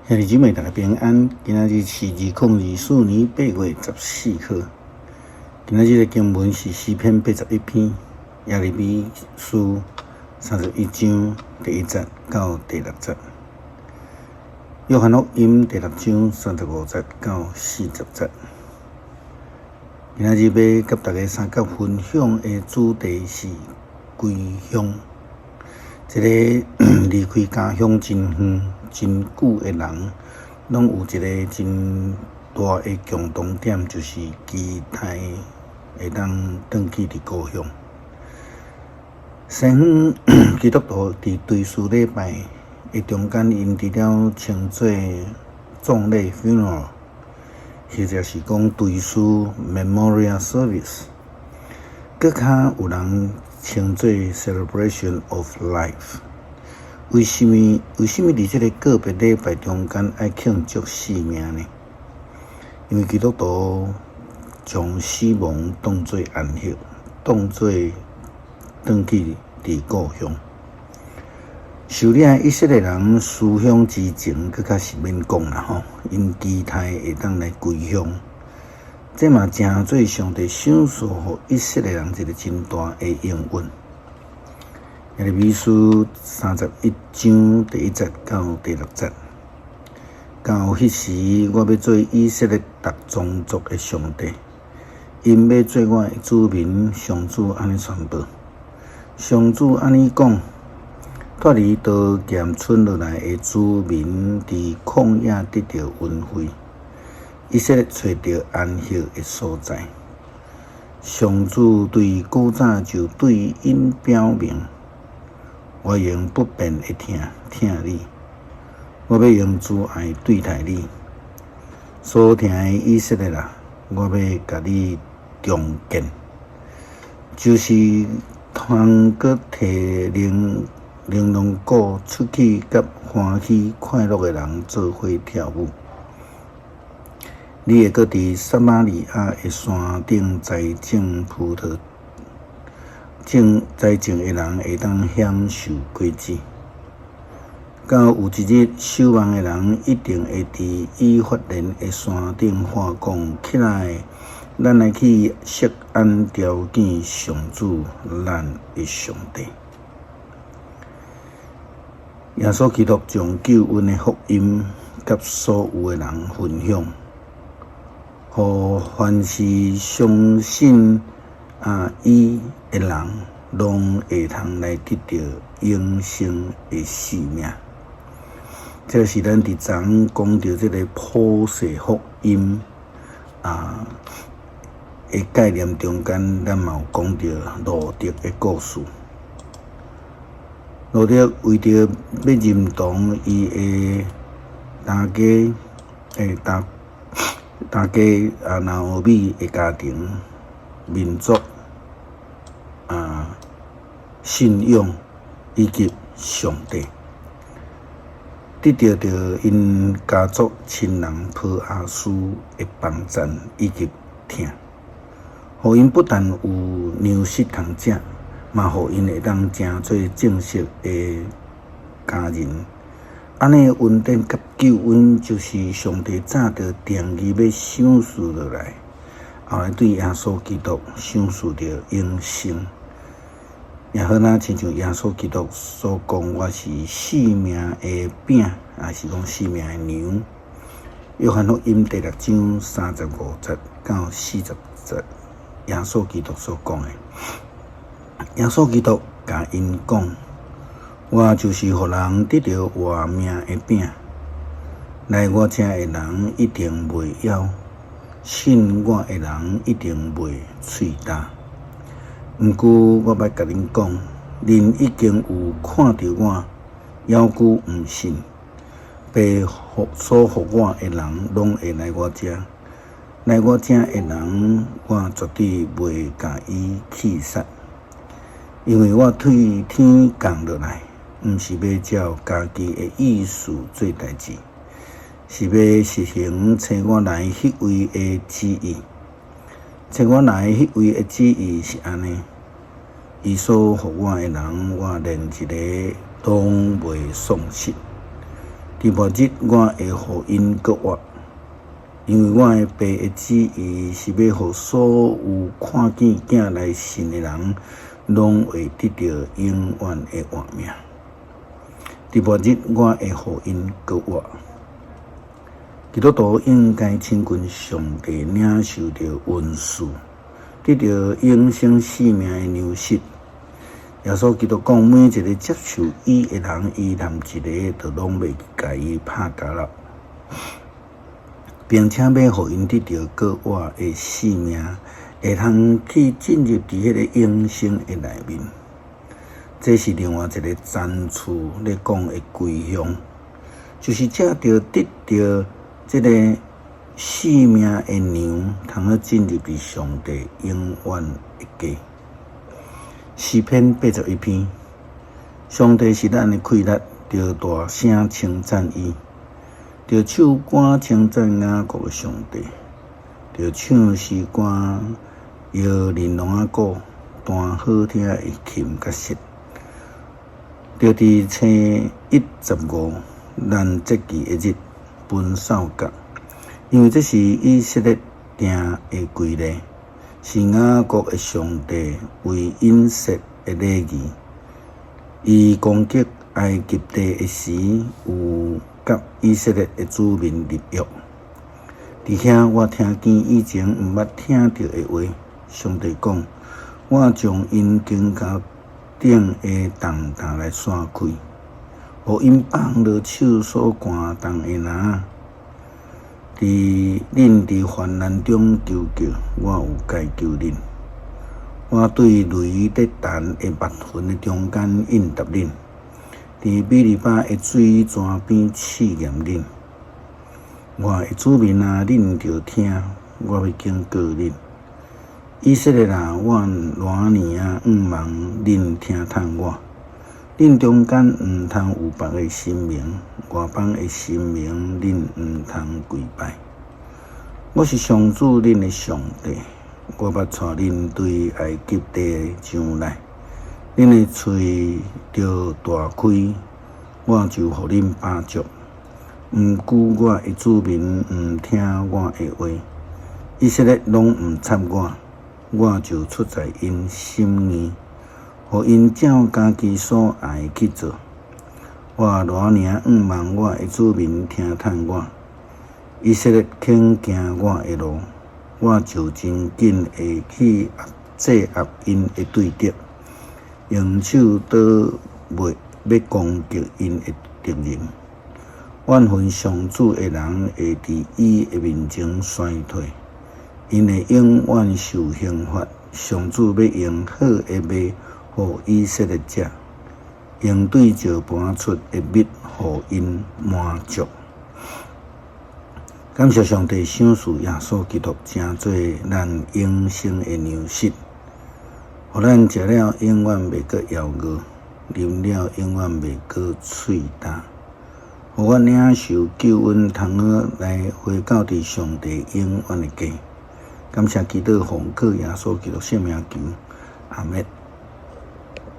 兄弟姊妹，大家平安。今仔日是2024年8月14号。今仔日的经文是诗篇81篇，耶利米书31章第1节到第6节，约翰福音第6章35节到40节。今仔日要甲大家三角分享的主题是归乡。一个离开家乡真远、真久的人，拢有一个真大的共同点，就是期待会当转去伫故乡。西方基督徒伫追思礼拜的中间，因除了称作葬礼 （funeral）， 或者是讲追思 （memorial service）， 搁较有人称作 celebration of life。为什么伫这个个别礼拜中间爱庆祝生命呢？因为基督徒将死亡当作安息，当作转去伫故乡。受领以色列人思乡之情，搁较是免讲啦吼，因期待会当来归乡。这嘛正做上帝赏赐予以色列人一个真大的应允。耶利米书31章第1节到第6节，到迄时，我要做以色列各宗族的上帝，因要做我的子民。上主安尼宣布，上主安尼讲：脱离刀剑村落来的子民，伫旷野得到恩惠。以色列找到安息的所在。上主对古早就对因表明，我用不变的疼你，我要用慈爱对待你。所疼的以色列啊，我要甲你重建，就是通过摕玲珑鼓出去，甲欢喜快乐的人做伙跳舞。你会搁伫撒玛利亚的山顶栽种葡萄，栽种的人会当享受果子。到有一日，守望的人一定会伫以法莲的山顶喊讲：起来，咱来去锡安朝见上主，咱的上帝。耶稣基督将救恩的福音甲所有的人分享。互凡是相信伊的人，拢会通来得到永生的生命。这是咱伫昨昏讲到这个普世福音的概念中间，咱嘛有讲到路得的故事。路得为着要认同伊的大家拿俄米的家庭、民族、信仰以及上帝，得到着因家族亲人普阿斯的帮赞以及疼，互因不但有粮食通食，嘛互因会当成做正式的家人。安尼的恩典甲救恩，就是上帝早就定义要赏赐落来，后来对耶稣基督赏赐着永生。也好像像耶稣基督所讲：“我是生命的饼，也是讲生命的粮。”约翰福音第6章35节到40节，耶稣基督所讲的。耶稣基督甲因讲：“我就是互人得到活命的饼，来我这的人一定袂枵，信我的人一定袂喙焦。毋过我要甲恁讲，恁已经有看到我，犹豫毋信。被所互我的人，拢会来我这。来我这的人，我绝对袂甲伊气杀，因为我对天降落来。”毋是要照家己的意思做代志，是要实行找我来迄位的旨意。找我来迄位的旨意是安尼：伊所互我的人，我连一个拢袂丧失。伫末日，我会互因搁活，因为我的爸的旨意是要互所有看见囝来信的人，拢会得到永远的活命。伫末日，我会互因搁活。基督徒应该亲近上帝，领受着恩赐，得到永生生命的粮食。耶稣基督讲，每一个接受伊的人，伊连一个都拢袂甲伊拍交了，并且要互因得到搁活的生命，会通去进入伫迄个永生的内面。这是另外一个赞处咧讲的归乡，就是借着得到这个生命的粮，通去进入伫上帝永远的家。诗篇81篇，上帝是咱的快乐，着大声称赞伊，着唱歌称赞雅各的上帝，着唱诗歌摇玲珑啊鼓，弹好听的琴甲瑟，着伫星15咱节期的日分扫角，因为这是以色列定的规例。是雅各的上帝为隐设的礼仪，伊攻击埃及地的时，有甲以色列的子民立约。伫遐我听见以前毋捌听到的话，上帝讲：我将因颈胛顶的重担来散开，互因放落手所寒重的篮。恁伫患难中求救，我有解救恁。我对雷在弹的密云的中间应答恁，伫米利巴的水泉边试验恁。我的子民啊，恁着听，我要警告恁。以色列啊，我偌年啊，望恁听探我。恁中间毋通有别个神明，外邦的神明，恁毋通跪拜。我是上主恁的上帝，我捌带恁对埃及地上来，恁的喙着大开，我就互恁饱足。毋顾我的子民毋听我的话，以色列拢毋插我，我就出在因心意。互因照家己所爱去做。我偌年望我的子民听探我，以色列肯行我的路，我就真紧会去制压因的对敌，用手倒袂要攻击因的敌人。怨恨上主的人会伫伊的面前衰退，因会永远受刑罚。上主要用好的麦互以色列者，用对石盘出的蜜，互因满足。感谢上帝赏赐耶稣基督，成做咱永生的粮食，互咱食了永远袂阁枵饿，啉了永远袂阁喙干，互我领受救恩，通好来回到伫上帝永远的家。感谢基督奉靠耶稣基督圣名求，阿们。